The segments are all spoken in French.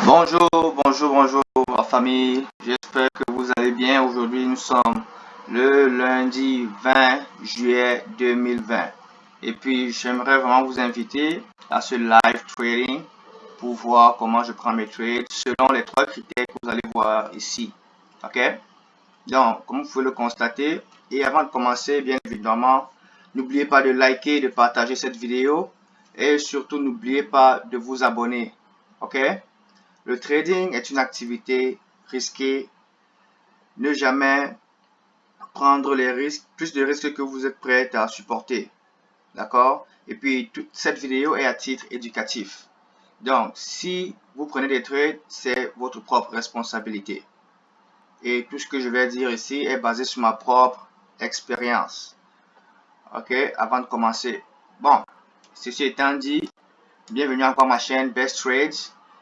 Bonjour, bonjour la famille. J'espère que vous allez bien. Aujourd'hui, nous sommes le lundi 20 juillet 2020. Et puis, j'aimerais vraiment vous inviter à ce live trading pour voir comment je prends mes trades selon les trois critères que vous allez voir ici. OK? Donc, comme vous pouvez le constater, et avant de commencer, bien évidemment, n'oubliez pas de liker, de partager cette vidéo et surtout n'oubliez pas de vous abonner. OK? Le trading est une activité risquée. Ne jamais prendre les risques, plus de risques que vous êtes prêt à supporter. D'accord? Et puis, toute cette vidéo est à titre éducatif. Donc, si vous prenez des trades, c'est votre propre responsabilité. Et tout ce que je vais dire ici est basé sur ma propre expérience. OK? Avant de commencer. Bon, ceci étant dit, bienvenue encore à ma chaîne Best Trades.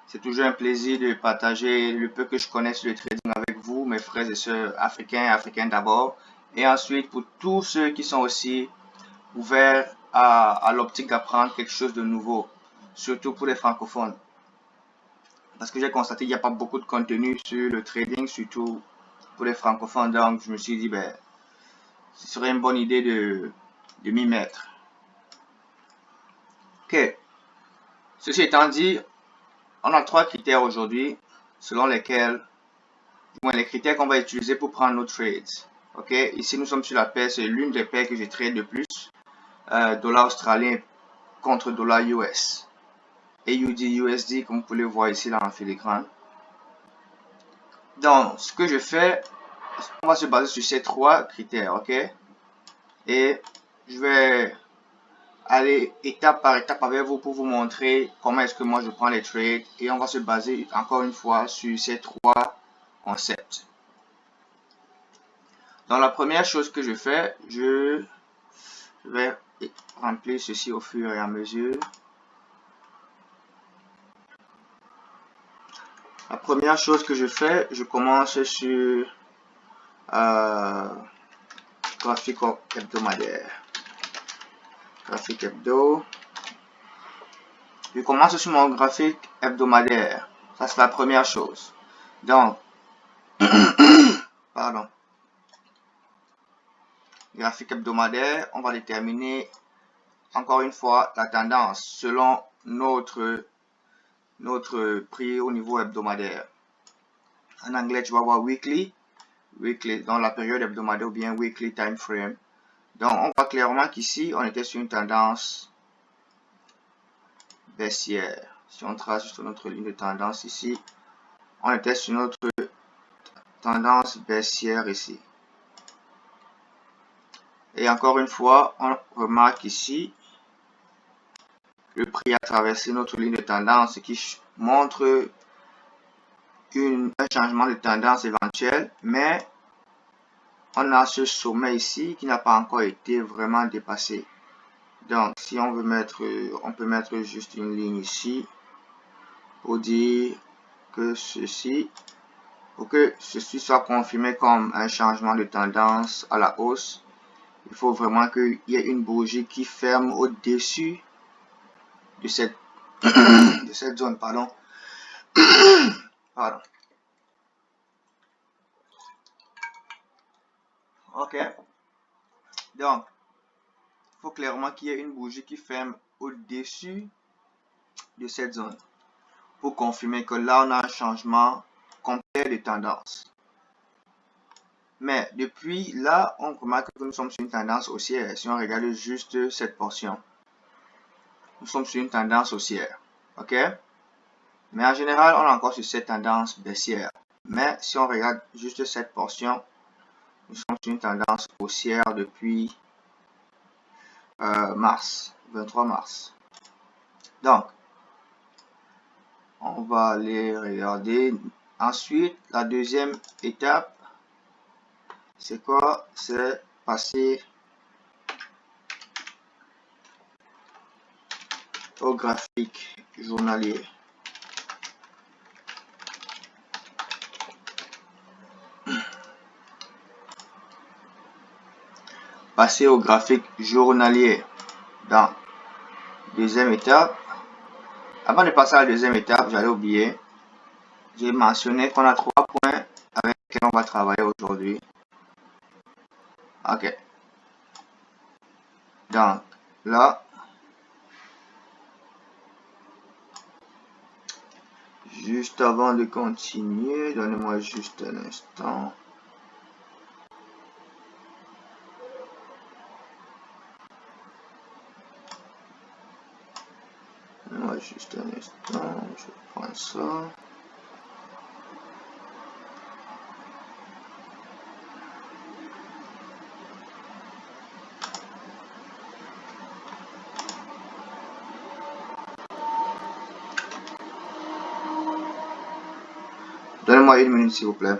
C'est toujours un plaisir de partager le peu que je connais sur le trading avec vous, mes frères et sœurs africains d'abord, et ensuite pour tous ceux qui sont aussi ouverts à l'optique d'apprendre quelque chose de nouveau, surtout pour les francophones. Parce que j'ai constaté qu'il n'y a pas beaucoup de contenu sur le trading, surtout pour les francophones, donc je me suis dit, ben, ce serait une bonne idée de m'y mettre. Ok, ceci étant dit, on a trois critères aujourd'hui, selon lesquels les critères qu'on va utiliser pour prendre nos trades. Ok, ici nous sommes sur la paire, c'est l'une des paires que j'ai trade de plus. Dollar australien contre dollar US. AUD USD, comme vous pouvez le voir ici dans la filigrane. Donc, ce que je fais, on va se baser sur ces trois critères, ok? Et je vais aller étape par étape avec vous pour vous montrer comment est-ce que moi je prends les trades. Et on va se baser encore une fois sur ces trois concepts. Donc la première chose que je fais, je vais remplir ceci au fur et à mesure. La première chose que je fais, je commence sur graphique hebdomadaire. Graphique hebdo. Je commence sur mon graphique hebdomadaire. Ça, c'est la première chose. Donc, pardon. Graphique hebdomadaire, on va déterminer encore une fois la tendance selon notre prix au niveau hebdomadaire. En anglais, tu vas voir weekly dans la période hebdomadaire ou bien weekly time frame. Donc, on voit clairement qu'ici, on était sur une tendance baissière. Si on trace sur notre ligne de tendance ici, on était sur notre tendance baissière ici. Et encore une fois, on remarque ici, le prix a traversé notre ligne de tendance, ce qui montre un changement de tendance éventuel, mais on a ce sommet ici qui n'a pas encore été vraiment dépassé. Donc, si on veut mettre, on peut mettre juste une ligne ici pour dire que pour que ceci soit confirmé comme un changement de tendance à la hausse, il faut vraiment qu'il y ait une bougie qui ferme au-dessus de cette, de cette zone. Pardon. Ok. Donc, il faut clairement qu'il y ait une bougie qui ferme au-dessus de cette zone pour confirmer que là, on a un changement complet de tendance. Mais depuis là, on remarque que nous sommes sur une tendance haussière. Si on regarde juste cette portion, nous sommes sur une tendance haussière. Ok? Mais en général, on est encore sur cette tendance baissière. Mais si on regarde juste cette portion, nous sommes sur une tendance haussière depuis mars, 23 mars. Donc, on va aller regarder. Ensuite, la deuxième étape, c'est quoi? C'est passer au graphique journalier. Passer au graphique journalier. Dans deuxième étape, avant de passer à la deuxième étape, j'allais oublier. j'ai mentionné qu'on a 3 points avec lesquels on va travailler aujourd'hui. Ok. Donc, là, juste avant de continuer, donnez-moi juste un instant. Donnez-moi juste un instant, je prends ça. Donnez-moi 1 minute s'il vous plaît.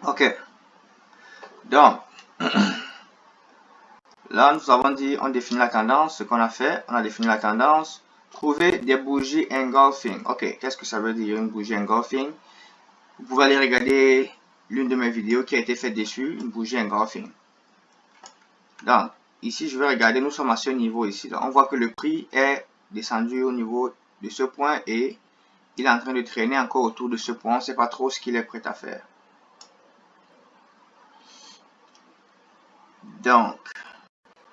Ok. Donc, là, nous avons dit, on définit la tendance. Ce qu'on a fait, on a défini la tendance. Trouver des bougies engulfing. Ok, qu'est-ce que ça veut dire une bougie engulfing? Vous pouvez aller regarder l'une de mes vidéos qui a été faite dessus, une bougie engulfing. Donc, ici, je vais regarder, nous sommes à ce niveau ici. Là. On voit que le prix est descendu au niveau de ce point et il est en train de traîner encore autour de ce point. On ne sait pas trop ce qu'il est prêt à faire. Donc,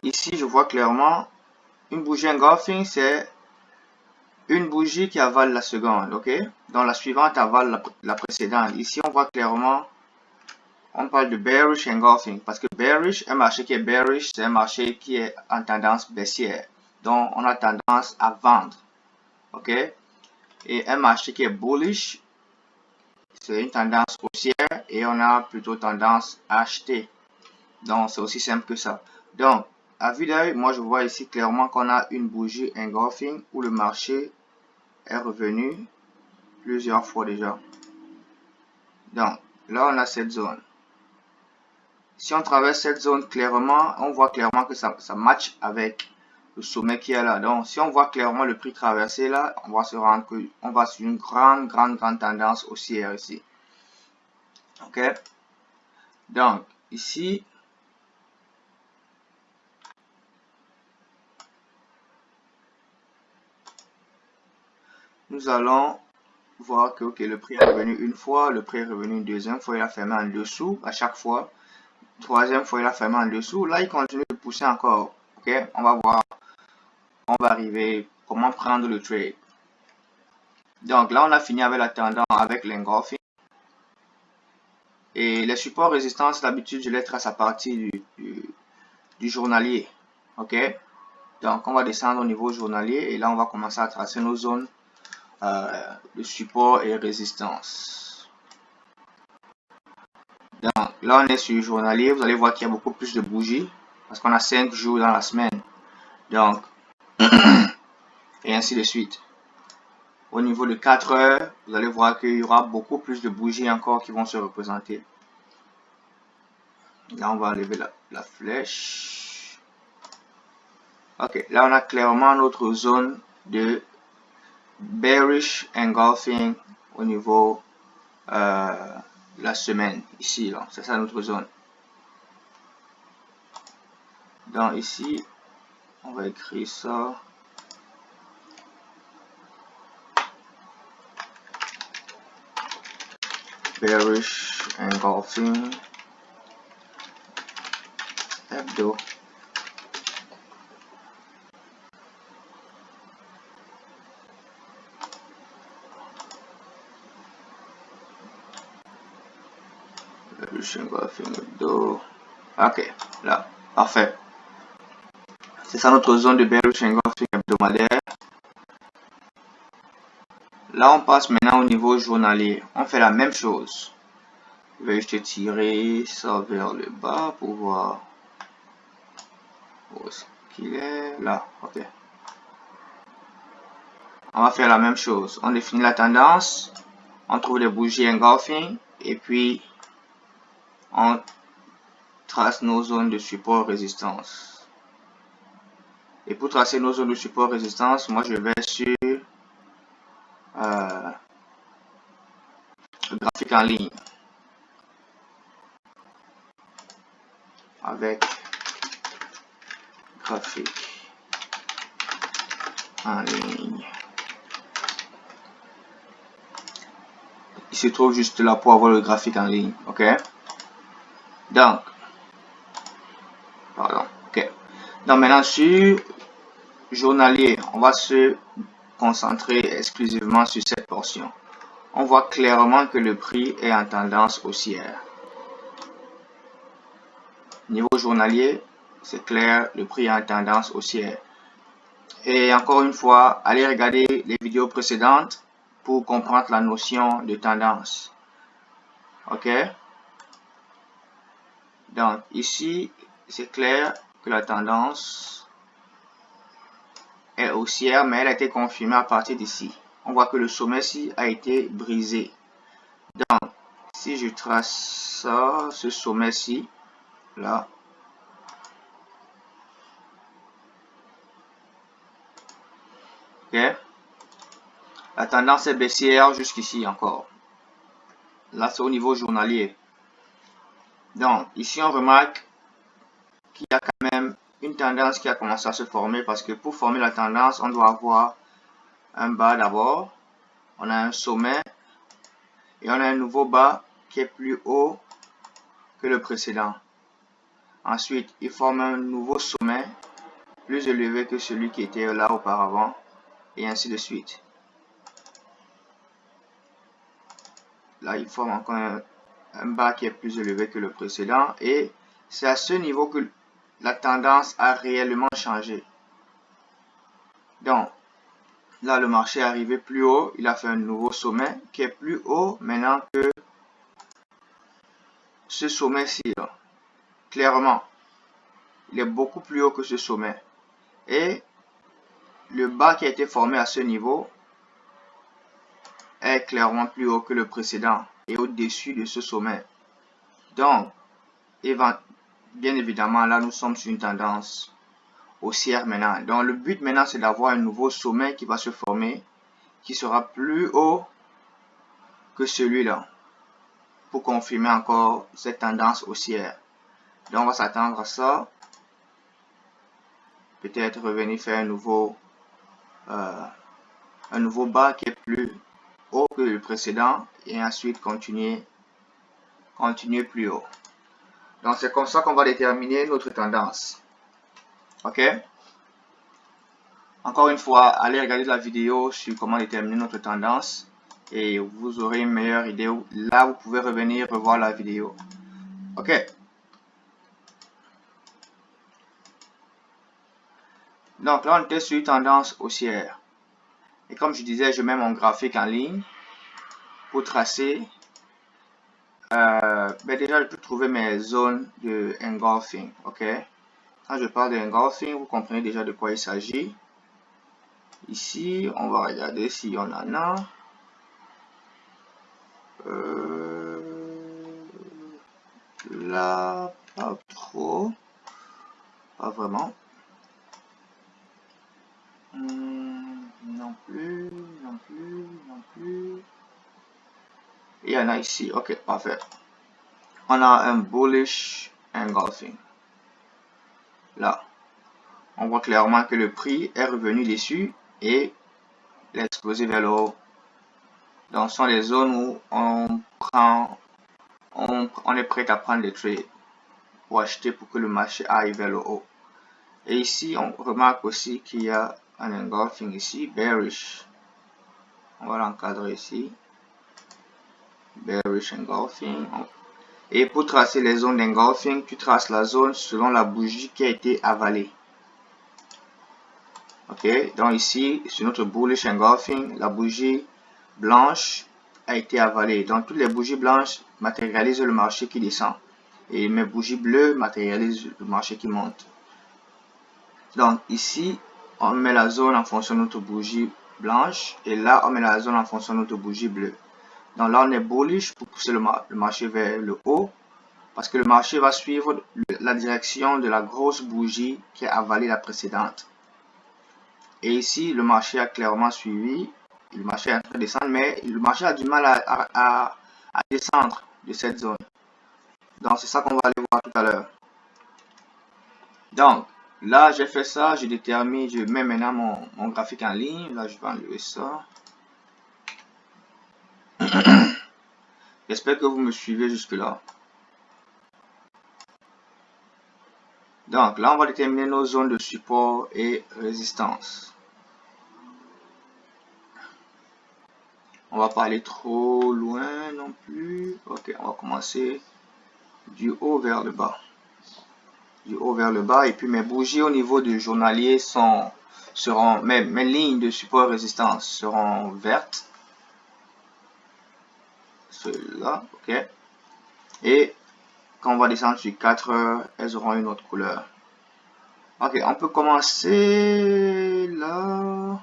ici, je vois clairement une bougie engulfing, c'est une bougie qui avale la seconde, ok? Donc, la suivante avale la précédente. Ici, on voit clairement, on parle de bearish engulfing parce que bearish, un marché qui est bearish, c'est un marché qui est en tendance baissière. Donc, on a tendance à vendre, ok? Et un marché qui est bullish, c'est une tendance haussière et on a plutôt tendance à acheter. Donc, c'est aussi simple que ça. Donc, à vue d'œil, moi, je vois ici clairement qu'on a une bougie engulfing où le marché est revenu plusieurs fois déjà. Donc, là, on a cette zone. Si on traverse cette zone clairement, on voit clairement que ça match avec le sommet qui est là. Donc, si on voit clairement le prix traverser là, on va se rendre qu'on va sur une grande tendance haussière ici. Ok? Donc, ici, nous allons voir que le prix est revenu une fois, le prix est revenu une deuxième fois, il a fermé en dessous à chaque fois. Troisième fois, il a fermé en dessous. Là, il continue de pousser encore. Ok? On va voir, on va arriver, comment prendre le trade. Donc là, on a fini avec la tendance, avec l'engulfing. Et les supports résistance, d'habitude, je les trace à partir du journalier. Ok? Donc, on va descendre au niveau journalier et là, on va commencer à tracer nos zones de support et résistance. Donc, là, on est sur le journalier. Vous allez voir qu'il y a beaucoup plus de bougies parce qu'on a 5 jours dans la semaine. Donc, et ainsi de suite. Au niveau de 4 heures, vous allez voir qu'il y aura beaucoup plus de bougies encore qui vont se représenter. Là, on va enlever la flèche. Ok, là, on a clairement notre zone de bearish engulfing au niveau de la semaine. Ici, là, c'est ça notre zone. Donc, ici, on va écrire ça. Bearish engulfing hebdo. Bearish engulfing hebdo. Ok, là, parfait. C'est ça notre zone de bearish engulfing hebdomadaire. Là, on passe maintenant au niveau journalier. On fait la même chose. Je vais juste tirer ça vers le bas pour voir où est-ce qu'il est. Là, ok. On va faire la même chose. On définit la tendance. On trouve les bougies engulfing. Et puis, on trace nos zones de support résistance. Et pour tracer nos zones de support résistance, moi je vais sur graphique en ligne. Avec graphique en ligne. Il se trouve juste là pour avoir le graphique en ligne. Ok. Donc, pardon. Ok. Donc maintenant sur journalier, on va se concentrer exclusivement sur cette portion. On voit clairement que le prix est en tendance haussière. Niveau journalier, c'est clair, le prix est en tendance haussière. Et encore une fois, allez regarder les vidéos précédentes pour comprendre la notion de tendance. Ok? Donc ici, c'est clair que la tendance est haussière, mais elle a été confirmée à partir d'ici. On voit que le sommet-ci a été brisé. Donc, si je trace ça, ce sommet-ci, là, ok, la tendance est baissière jusqu'ici encore. Là, c'est au niveau journalier. Donc, ici, on remarque qu'il y a quand même une tendance qui a commencé à se former parce que pour former la tendance, on doit avoir un bas d'abord, on a un sommet et on a un nouveau bas qui est plus haut que le précédent. Ensuite, il forme un nouveau sommet plus élevé que celui qui était là auparavant et ainsi de suite. Là, il forme encore un bas qui est plus élevé que le précédent et c'est à ce niveau que la tendance a réellement changé. Donc, là, le marché est arrivé plus haut, il a fait un nouveau sommet qui est plus haut maintenant que ce sommet-ci. Clairement, il est beaucoup plus haut que ce sommet. Et le bas qui a été formé à ce niveau est clairement plus haut que le précédent et au-dessus de ce sommet. Donc, bien évidemment, là, nous sommes sur une tendance haussière maintenant. Donc, le but maintenant, c'est d'avoir un nouveau sommet qui va se former, qui sera plus haut que celui-là, pour confirmer encore cette tendance haussière. Donc, on va s'attendre à ça. Peut-être revenir faire un nouveau bas qui est plus haut que le précédent et ensuite continuer plus haut. Donc, c'est comme ça qu'on va déterminer notre tendance. Ok? Encore une fois, allez regarder la vidéo sur comment déterminer notre tendance et vous aurez une meilleure idée. Là, vous pouvez revenir revoir la vidéo. Ok? Donc là, on était sur tendance haussière. Et comme je disais, je mets mon graphique en ligne pour tracer. Déjà, je peux trouver mes zones de engulfing. Ok? Quand je parle de engulfing, vous comprenez déjà de quoi il s'agit. Ici, on va regarder si on en a. Là, pas trop. Pas vraiment. Non plus, non plus, non plus. Il y en a ici. Ok, parfait. On a un bullish engulfing. Là, on voit clairement que le prix est revenu dessus et il a explosé vers le haut. Donc, ce sont les zones où on est prêt à prendre des trades pour acheter pour que le marché aille vers le haut. Et ici, on remarque aussi qu'il y a un engulfing ici, bearish. On va l'encadrer ici. Bearish engulfing. Et pour tracer les zones d'engulfing, tu traces la zone selon la bougie qui a été avalée. Ok, donc ici, sur notre bullish engulfing, la bougie blanche a été avalée. Donc toutes les bougies blanches matérialisent le marché qui descend. Et mes bougies bleues matérialisent le marché qui monte. Donc ici, on met la zone en fonction de notre bougie blanche. Et là, on met la zone en fonction de notre bougie bleue. Donc là, on est bullish pour pousser le marché vers le haut. Parce que le marché va suivre la direction de la grosse bougie qui a avalé la précédente. Et ici, le marché a clairement suivi. Le marché est en train de descendre, mais le marché a du mal à à descendre de cette zone. Donc, c'est ça qu'on va aller voir tout à l'heure. Donc, là, j'ai fait ça, je détermine, je mets maintenant mon graphique en ligne. Là, je vais enlever ça. J'espère que vous me suivez jusque-là. Donc, là, on va déterminer nos zones de support et résistance. On va pas aller trop loin non plus. Ok, on va commencer du haut vers le bas. Du haut vers le bas. Et puis, mes bougies au niveau du journalier seront mes lignes de support et résistance seront vertes. Ceux-là, ok. Et quand on va descendre sur 4 heures, elles auront une autre couleur. Ok, on peut commencer là.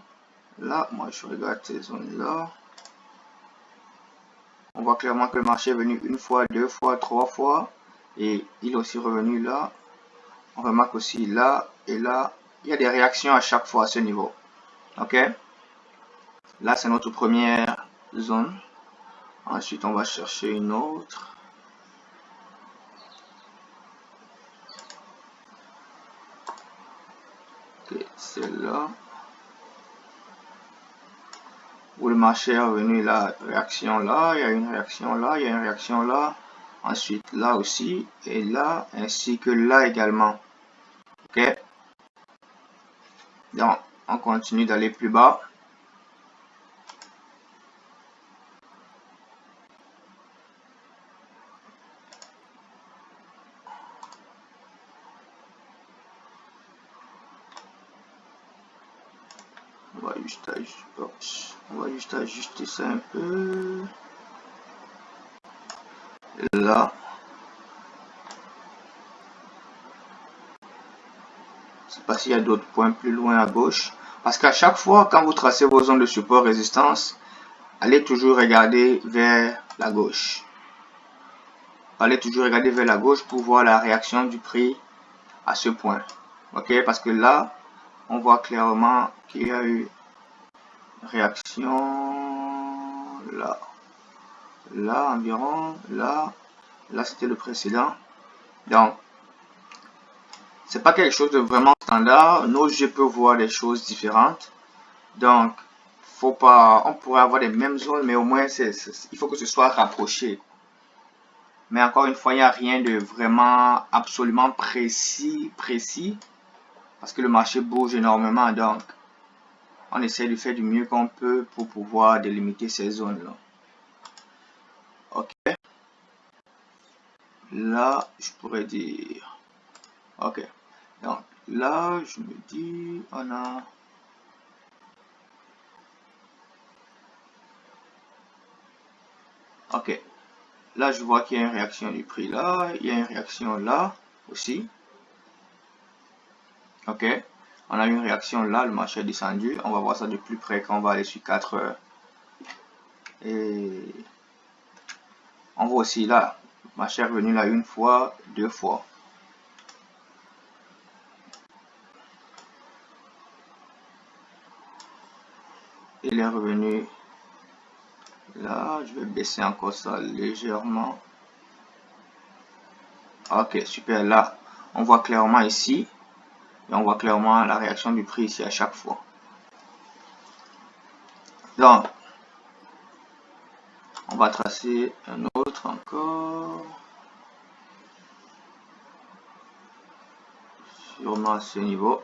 Là, moi je regarde ces zones-là. On voit clairement que le marché est venu une fois, deux fois, trois fois. Et il est aussi revenu là. On remarque aussi là et là. Il y a des réactions à chaque fois à ce niveau. Ok. Là, c'est notre première zone. Ensuite, on va chercher une autre. Ok, celle-là. Où le marché est revenu, la réaction là, il y a une réaction là, il y a une réaction là. Ensuite, là aussi, et là, ainsi que là également. Ok. Donc, on continue d'aller plus bas. On va juste ajuster ça un peu. Là. Je ne sais pas s'il y a d'autres points plus loin à gauche. Parce qu'à chaque fois, quand vous tracez vos zones de support résistance, allez toujours regarder vers la gauche. Allez toujours regarder vers la gauche pour voir la réaction du prix à ce point. Ok, parce que là, on voit clairement qu'il y a eu réaction là. Là environ, là c'était le précédent. Donc, c'est pas quelque chose de vraiment standard. Nos yeux peuvent voir des choses différentes. Donc, faut pas, on pourrait avoir les mêmes zones, mais au moins, il faut que ce soit rapproché. Mais encore une fois, il n'y a rien de vraiment absolument précis, parce que le marché bouge énormément. Donc, on essaie de faire du mieux qu'on peut pour pouvoir délimiter ces zones-là. Ok. Là, je pourrais dire... Ok. Donc, là, je me dis, on a... Ok. Là, je vois qu'il y a une réaction du prix là. Il y a une réaction là aussi. Ok. On a une réaction là. Le marché est descendu. On va voir ça de plus près quand on va aller sur 4 heures. Et on voit aussi là. Le marché est revenu là une fois, deux fois. Il est revenu là. Je vais baisser encore ça légèrement. Ok, super. Là, on voit clairement ici. Et on voit clairement la réaction du prix ici à chaque fois. Donc, on va tracer un autre encore. Sûrement à ce niveau.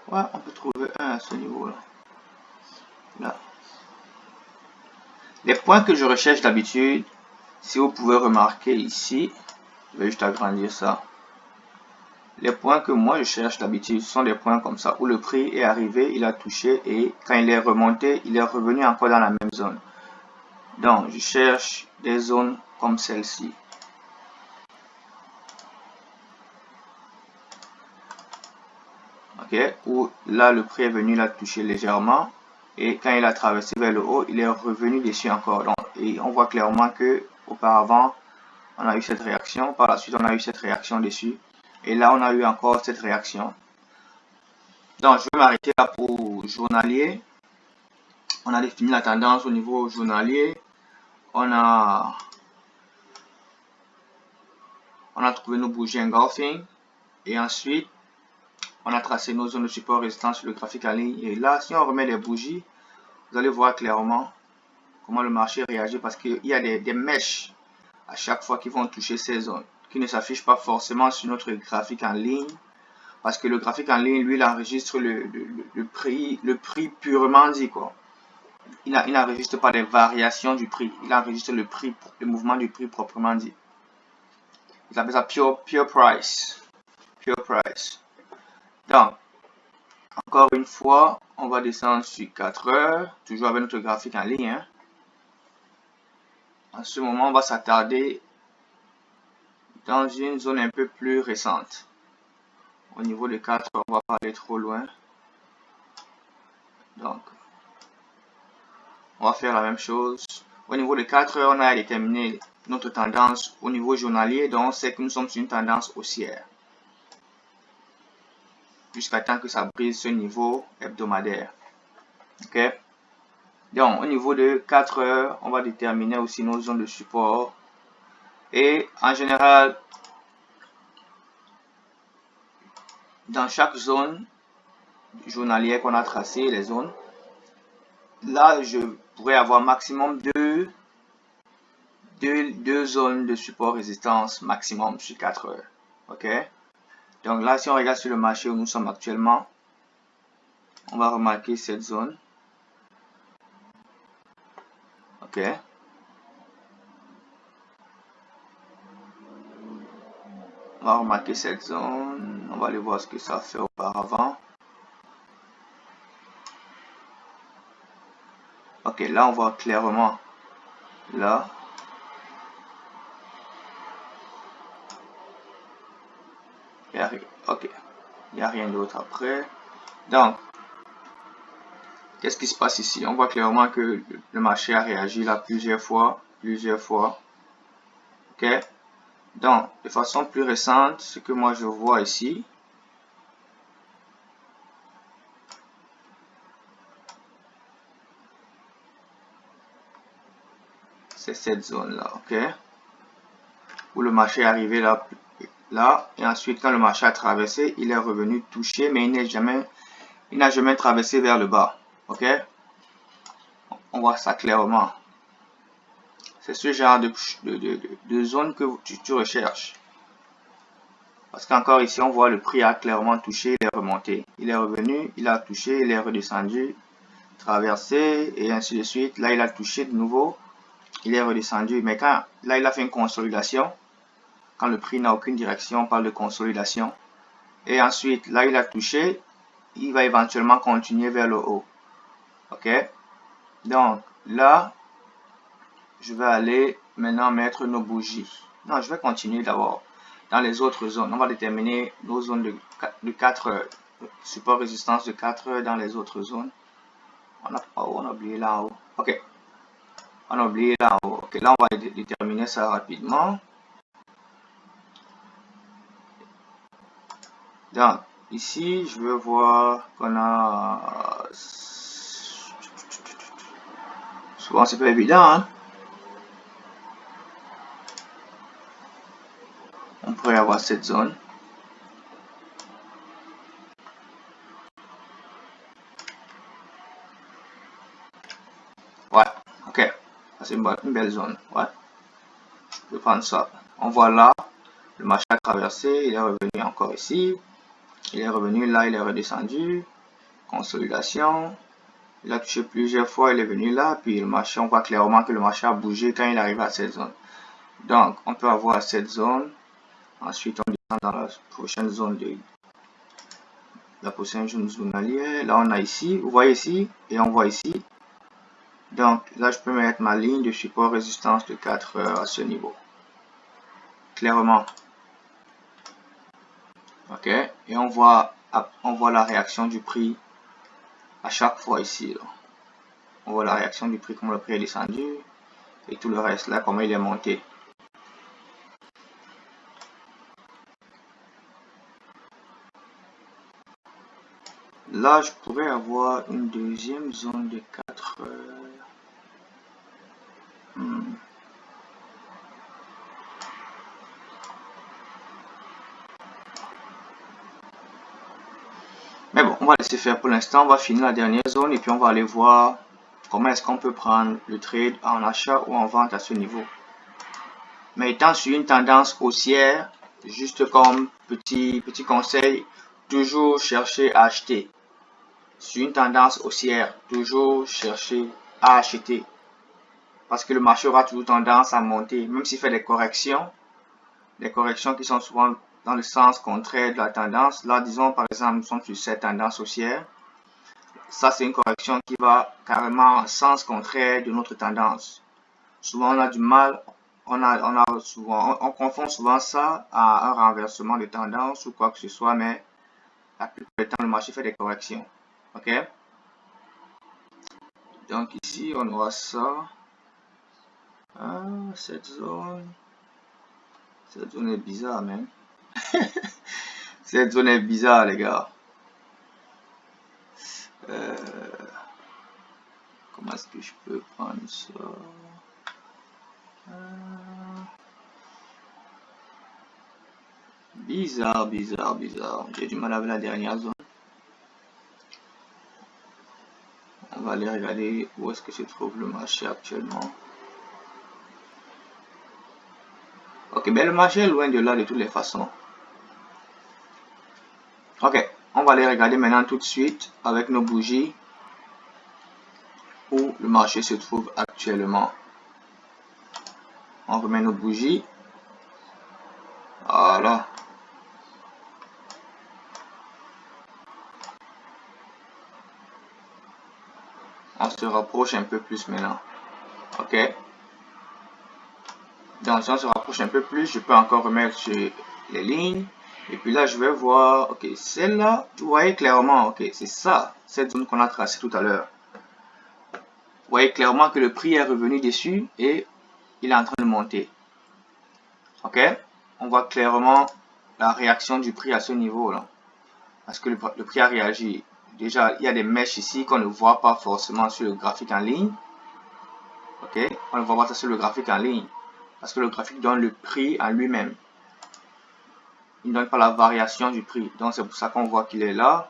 Ouais, on peut trouver un à ce niveau-là. Là. Les points que je recherche d'habitude, si vous pouvez remarquer ici, je vais juste agrandir ça. Les points que moi je cherche d'habitude sont des points comme ça, où le prix est arrivé, il a touché et quand il est remonté, il est revenu encore dans la même zone. Donc, je cherche des zones comme celle-ci. Ok, où là le prix est venu la toucher légèrement et quand il a traversé vers le haut, il est revenu dessus encore. Donc, et on voit clairement que auparavant on a eu cette réaction, par la suite on a eu cette réaction dessus. Et là, on a eu encore cette réaction. Donc, je vais m'arrêter là pour journalier. On a défini la tendance au niveau journalier. On a trouvé nos bougies engulfing. Et ensuite, on a tracé nos zones de support résistance sur le graphique en ligne. Et là, si on remet les bougies, vous allez voir clairement comment le marché réagit parce qu'il y a des mèches à chaque fois qui vont toucher ces zones, qui ne s'affichent pas forcément sur notre graphique en ligne. Parce que le graphique en ligne, lui, il enregistre le prix purement dit, quoi. Il n'enregistre pas les variations du prix. Il enregistre le prix, le mouvement du prix proprement dit. Ils appellent ça pure price. Pure price. Donc, encore une fois, on va descendre sur 4 heures, toujours avec notre graphique en ligne. Hein. En ce moment, on va s'attarder dans une zone un peu plus récente. Au niveau de 4 heures, on va pas aller trop loin. Donc, on va faire la même chose. Au niveau de 4 heures, on a déterminé notre tendance au niveau journalier. Donc, on sait que nous sommes sur une tendance haussière. Jusqu'à temps que ça brise ce niveau hebdomadaire. Ok. Donc, au niveau de 4 heures, on va déterminer aussi nos zones de support. Et en général, dans chaque zone journalière qu'on a tracé, les zones, là, je pourrais avoir maximum deux zones de support résistance maximum sur 4 heures. Ok. Donc là, si on regarde sur le marché où nous sommes actuellement, on va remarquer cette zone. Ok. On va remarquer cette zone. On va aller voir ce que ça fait auparavant. Ok, là on voit clairement. Là. Ok. Il n'y a rien d'autre après. Donc, qu'est-ce qui se passe ici? On voit clairement que le marché a réagi là plusieurs fois. Ok. Donc, de façon plus récente, ce que moi je vois ici, c'est cette zone là, ok, où le marché est arrivé là, et ensuite quand le marché a traversé, il est revenu toucher, mais il n'a jamais traversé vers le bas, ok. On voit ça clairement. C'est ce genre de zone que tu recherches. Parce qu'encore ici, on voit le prix a clairement touché, il est remonté. Il est revenu, il a touché, il est redescendu, traversé, et ainsi de suite. Là, il a touché de nouveau, il est redescendu. Mais quand là, il a fait une consolidation. Quand le prix n'a aucune direction, on parle de consolidation. Et ensuite, là, il a touché, il va éventuellement continuer vers le haut. Ok? Donc, là, je vais aller maintenant mettre nos bougies. Non, je vais continuer d'abord. Dans les autres zones, on va déterminer nos zones de 4 heures. Support résistance de 4 heures dans les autres zones. On a oublié là haut. Ok. On a oublié là haut. Ok, là, on va déterminer ça rapidement. Donc, ici, je veux voir qu'on a... Souvent, c'est pas évident, hein? On pourrait avoir cette zone. Ouais, ok. C'est une belle zone. Ouais. Je vais prendre ça. On voit là, le marché a traversé, il est revenu encore ici. Il est revenu là, il est redescendu. Consolidation. Il a touché plusieurs fois, il est venu là. Puis le marché, on voit clairement que le marché a bougé quand il arrive à cette zone. Donc, on peut avoir cette zone. Ensuite, on descend dans la prochaine zone de la prochaine zone journalière. Là, on a ici, vous voyez ici, et on voit ici. Donc, là, je peux mettre ma ligne de support résistance de 4 heures à ce niveau. Clairement. Ok. Et on voit la réaction du prix à chaque fois ici. Là. On voit la réaction du prix, comment le prix est descendu. Et tout le reste, là, comment il est monté. là, je pourrais avoir une deuxième zone de 4 heures. Mais bon, on va laisser faire pour l'instant. On va finir la dernière zone et puis on va aller voir comment est-ce qu'on peut prendre le trade en achat ou en vente à ce niveau. Mais étant sur une tendance haussière, juste comme petit conseil, toujours chercher à acheter. Sur une tendance haussière, toujours chercher à acheter. Parce que le marché aura toujours tendance à monter, même s'il fait des corrections qui sont souvent dans le sens contraire de la tendance. Là, disons par exemple, nous sommes sur cette tendance haussière. Ça, c'est une correction qui va carrément en sens contraire de notre tendance. Souvent, on a du mal, on confond souvent ça à un renversement de tendance ou quoi que ce soit, mais la plupart du temps, le marché fait des corrections. Ok? Donc ici, on aura ça. Cette zone est bizarre, même. Cette zone est bizarre, les gars. Comment est-ce que je peux prendre ça? Bizarre. J'ai du mal avec la dernière zone. On va aller regarder où est-ce que se trouve le marché actuellement. Ok, ben le marché est loin de là de toutes les façons. Ok, on va aller regarder maintenant tout de suite avec nos bougies où le marché se trouve actuellement. On remet nos bougies. Voilà. On se rapproche un peu plus maintenant. Ok. Donc si on se rapproche un peu plus, je peux encore remettre sur les lignes. Et puis là, je vais voir, ok, celle-là, vous voyez clairement, ok, c'est ça, cette zone qu'on a tracée tout à l'heure. Vous voyez clairement que le prix est revenu dessus et il est en train de monter. Ok, on voit clairement la réaction du prix à ce niveau-là. Parce que le prix a réagi. Déjà, il y a des mèches ici qu'on ne voit pas forcément sur le graphique en ligne. Ok, on ne voit pas ça sur le graphique en ligne. Parce que le graphique donne le prix en lui-même. Il ne donne pas la variation du prix. Donc, c'est pour ça qu'on voit qu'il est là.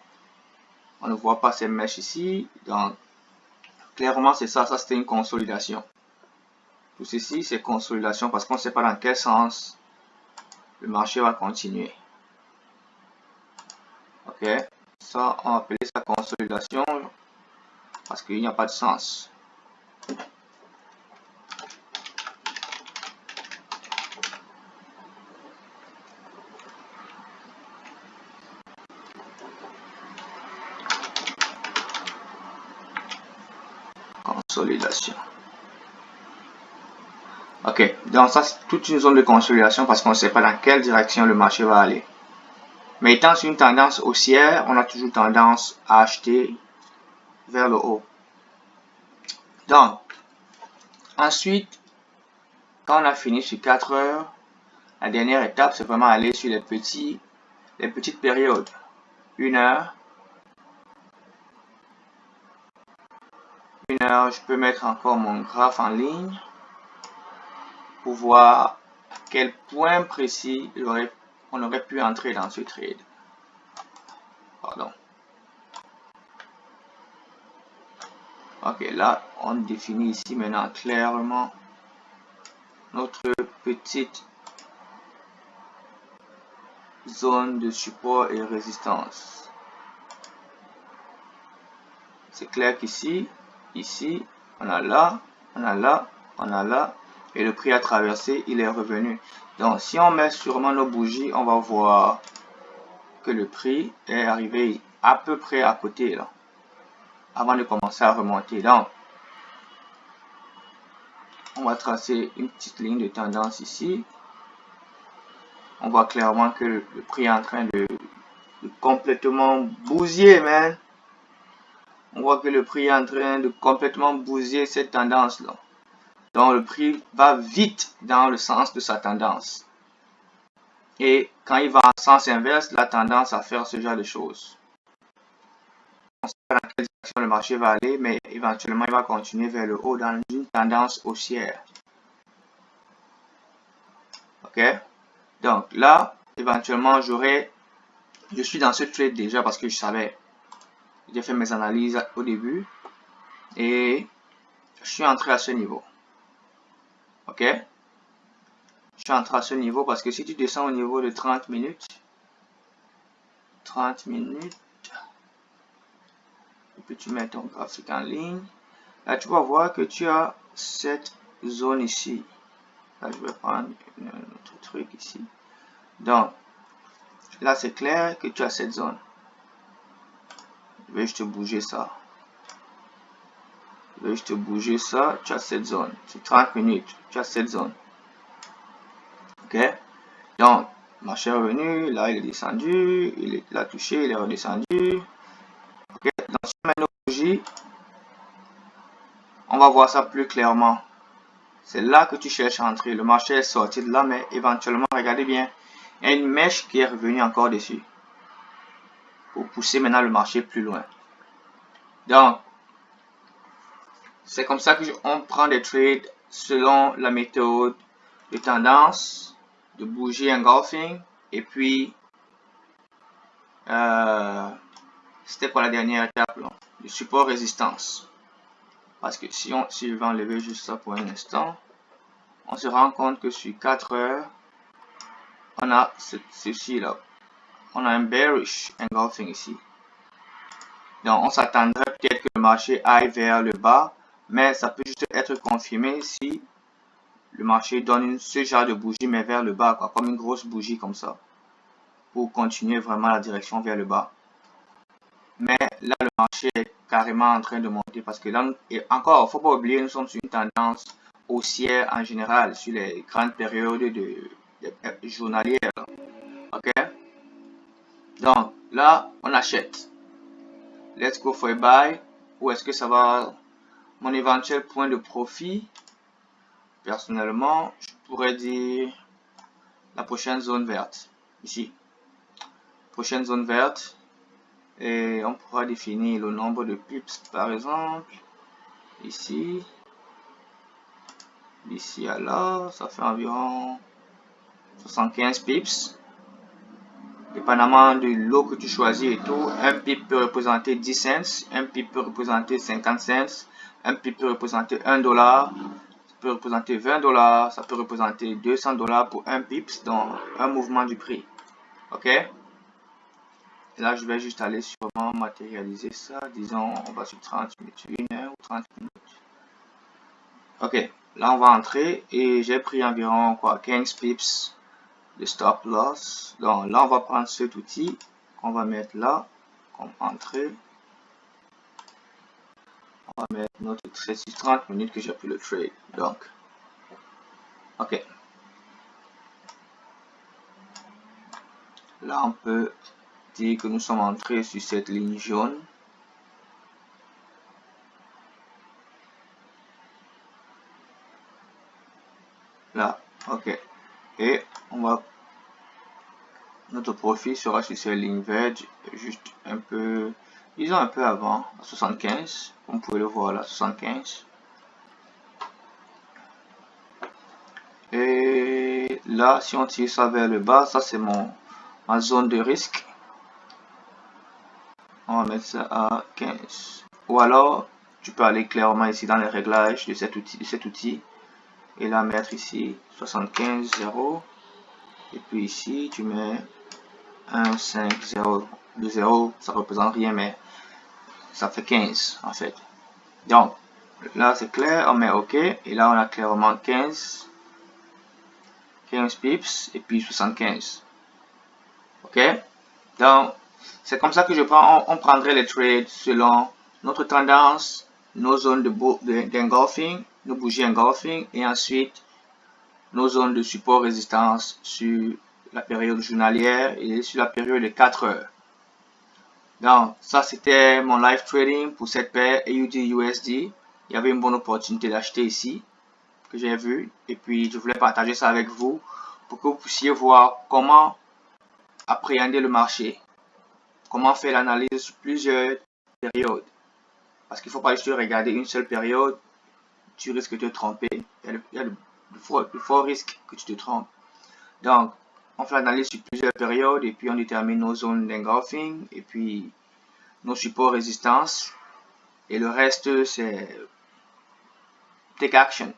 On ne voit pas ces mèches ici. Donc, clairement, c'est ça. Ça, c'était une consolidation. Tout ceci, c'est consolidation parce qu'on ne sait pas dans quel sens le marché va continuer. Ok. Ça, on va appeler ça consolidation parce qu'il n'y a pas de sens. Consolidation. Ok, donc ça c'est toute une zone de consolidation parce qu'on ne sait pas dans quelle direction le marché va aller. Mais étant sur une tendance haussière, on a toujours tendance à acheter vers le haut. Donc, ensuite, quand on a fini sur 4 heures, la dernière étape c'est vraiment aller sur les petites périodes. 1 heure. 1 heure, je peux mettre encore mon graphe en ligne pour voir à quel point précis on aurait pu entrer dans ce trade. Pardon. Ok, là, on définit ici maintenant clairement notre petite zone de support et résistance. C'est clair qu'ici, ici, on a là, on a là, on a là, et le prix a traversé, il est revenu. Donc, si on met sûrement nos bougies, on va voir que le prix est arrivé à peu près à côté là, avant de commencer à remonter. Donc, on va tracer une petite ligne de tendance ici. On voit clairement que le prix est en train de complètement bousiller, man. On voit que le prix est en train de complètement bousiller cette tendance là. Donc le prix va vite dans le sens de sa tendance. Et quand il va en sens inverse, la tendance à faire ce genre de choses. dans quelle direction le marché va aller, mais éventuellement, il va continuer vers le haut dans une tendance haussière. OK? Donc là, éventuellement, je suis dans ce trade déjà parce que je savais. J'ai fait mes analyses au début et je suis entré à ce niveau. OK? Je suis entré à ce niveau parce que si tu descends au niveau de 30 minutes, et puis tu mets ton graphique en ligne, là tu vas voir que tu as cette zone ici. Là je vais prendre un autre truc ici. Donc là c'est clair que tu as cette zone. Je vais juste bouger ça. Tu as cette zone. C'est 30 minutes, tu as cette zone. OK? Donc, le marché est revenu, là il est descendu, il a touché, il est redescendu. OK? Donc si on met nos bougies, on va voir ça plus clairement. C'est là que tu cherches à entrer. Le marché est sorti de là, mais éventuellement, regardez bien, il y a une mèche qui est revenue encore dessus pour pousser maintenant le marché plus loin. Donc, c'est comme ça qu'on prend des trades selon la méthode de tendance, de bougie engulfing, et puis, c'était pour la dernière étape, là, de support-résistance. Parce que si je vais enlever juste ça pour un instant, on se rend compte que sur 4 heures, on a ceci là. On a un bearish engulfing ici. Donc, on s'attendrait peut-être que le marché aille vers le bas, mais ça peut juste être confirmé si le marché donne ce genre de bougie, mais vers le bas, quoi, comme une grosse bougie comme ça, pour continuer vraiment la direction vers le bas. Mais là, le marché est carrément en train de monter parce que là, et encore, il ne faut pas oublier, nous sommes sur une tendance haussière en général, sur les grandes périodes journalières. OK? Donc, là, on achète. Let's go for a buy. Où est-ce que ça va? Mon éventuel point de profit, personnellement, je pourrais dire la prochaine zone verte, ici. Prochaine zone verte. Et on pourra définir le nombre de pips, par exemple. Ici. D'ici à là, ça fait environ 75 pips. Dépendamment de l'eau que tu choisis et tout, un pip peut représenter 10 cents, un pip peut représenter 50 cents, un pip peut représenter 1 dollar, ça peut représenter 20 dollars, ça peut représenter 200 dollars pour un pips dans un mouvement du prix. OK? Et là, je vais juste aller sûrement matérialiser ça. Disons, on va sur 30 minutes, 1 heure ou 30 minutes. OK, là, on va entrer et j'ai pris environ quoi, 15 pips de stop loss. Donc là, on va prendre cet outil qu'on va mettre là, comme entrée. On va mettre notre trade sur 30 minutes que j'ai pris le trade. Donc, OK. Là, on peut dire que nous sommes entrés sur cette ligne jaune. Là, OK. Et on va... Notre profit sera sur cette ligne verte, juste un peu... Disons un peu avant, à 75. Vous pouvez le voir là, 75. Et là, si on tire ça vers le bas, ça c'est ma zone de risque. On va mettre ça à 15. Ou alors, tu peux aller clairement ici dans les réglages de cet outil et la mettre ici 75, 0. Et puis ici, tu mets 1, 5, 0. Le 0, ça représente rien, mais ça fait 15 en fait. Donc, là c'est clair, on met OK. Et là, on a clairement 15 pips et puis 75. OK? Donc, c'est comme ça que on prendrait les trades selon notre tendance, nos zones d'engulfing, nos bougies engulfing et ensuite nos zones de support résistance sur la période journalière et sur la période de 4 heures. Donc, ça c'était mon live trading pour cette paire AUD-USD. Il y avait une bonne opportunité d'acheter ici que j'ai vu et puis je voulais partager ça avec vous pour que vous puissiez voir comment appréhender le marché. Comment faire l'analyse sur plusieurs périodes. Parce qu'il ne faut pas juste regarder une seule période, tu risques de te tromper. Il y a de forts risques que tu te trompes. Donc, on fait l'analyse sur plusieurs périodes et puis on détermine nos zones d'engulfing et puis nos supports résistance. Et le reste, c'est take action.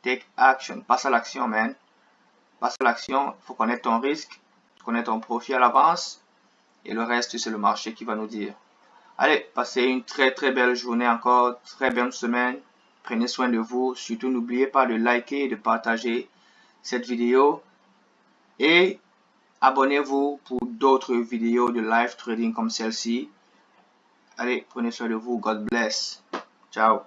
Take action. Passe à l'action, man. Passe à l'action. Il faut connaître ton risque, connaître ton profit à l'avance. Et le reste, c'est le marché qui va nous dire. Allez, passez une très très belle journée encore, très belle semaine. Prenez soin de vous. Surtout, n'oubliez pas de liker et de partager cette vidéo. Et abonnez-vous pour d'autres vidéos de live trading comme celle-ci. Allez, prenez soin de vous. God bless. Ciao.